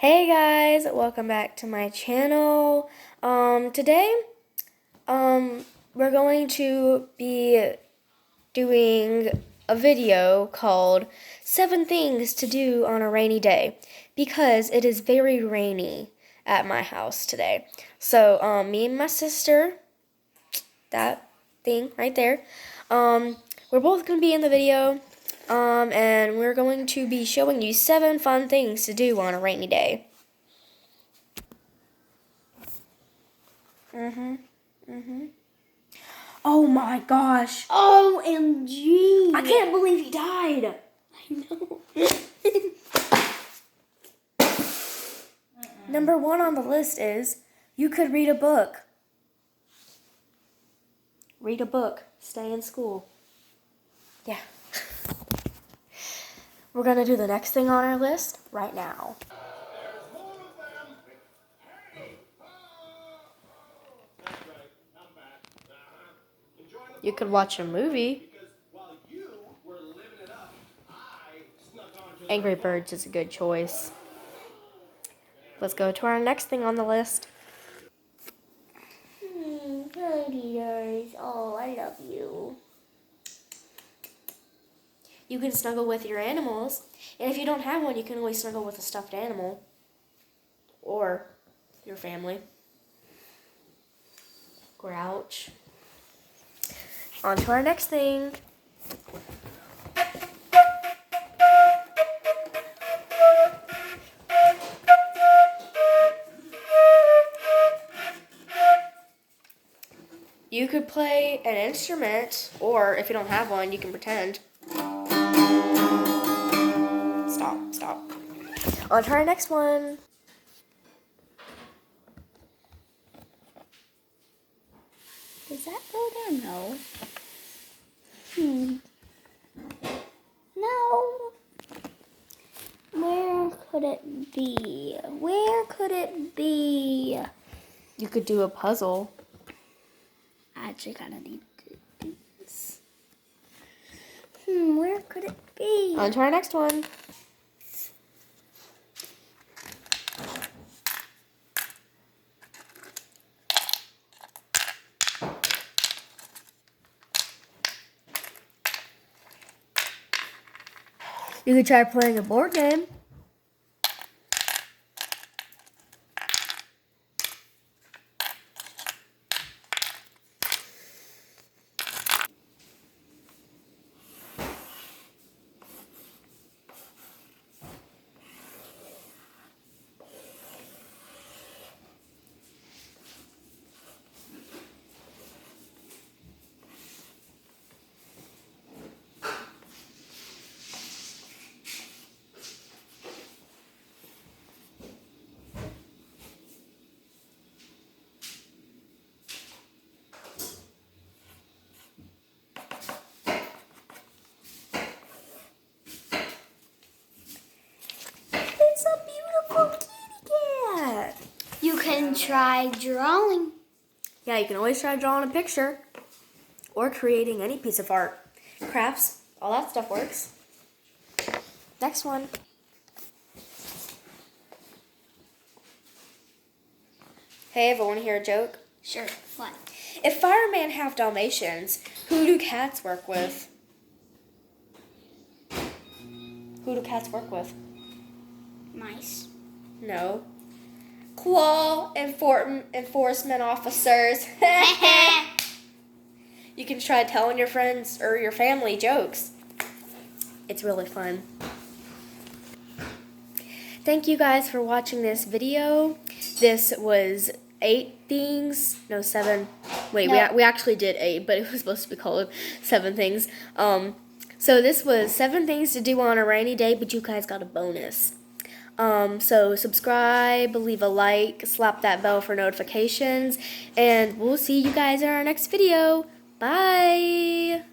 Hey guys, welcome back to my channel. Today, we're going to be doing a video called 7 Things to Do on a Rainy Day because it is very rainy at my house today. So, me and my sister, that thing right there, we're both going to be in the video. And we're going to be showing you 7 fun things to do on a rainy day. Oh my gosh. OMG. I can't believe he died. I know. Number 1 on the list is you could read a book. Read a book. Stay in school. Yeah. We're going to do the next thing on our list right now. You could watch a movie. Angry Birds is a good choice. Let's go to our next thing on the list. Teddy bears. Oh, I love you. You can snuggle with your animals. And if you don't have one, you can always snuggle with a stuffed animal. Or your family. Grouch. On to our next thing. You could play an instrument, or if you don't have one, you can pretend. Stop. On to our next one. Does that go there? No. No. Where could it be? Where could it be? You could do a puzzle. I actually kind of need to do this. Where could it be? On to our next one. You could try playing a board game. It's a beautiful kitty cat. You can try drawing. Yeah, you can always try drawing a picture or creating any piece of art. Crafts, all that stuff works. Next one. Hey, ever want to hear a joke? Sure. What? If firemen have Dalmatians, who do cats work with? Who do cats work with? Mice. No. Law enforcement officers. You can try telling your friends or your family jokes. It's really fun. Thank you guys for watching this video. This was 8 things. No, 7. Wait, No. we actually did 8, but it was supposed to be called 7 things. So this was 7 things to do on a rainy day, but you guys got a bonus. So subscribe, leave a like, slap that bell for notifications, and we'll see you guys in our next video. Bye!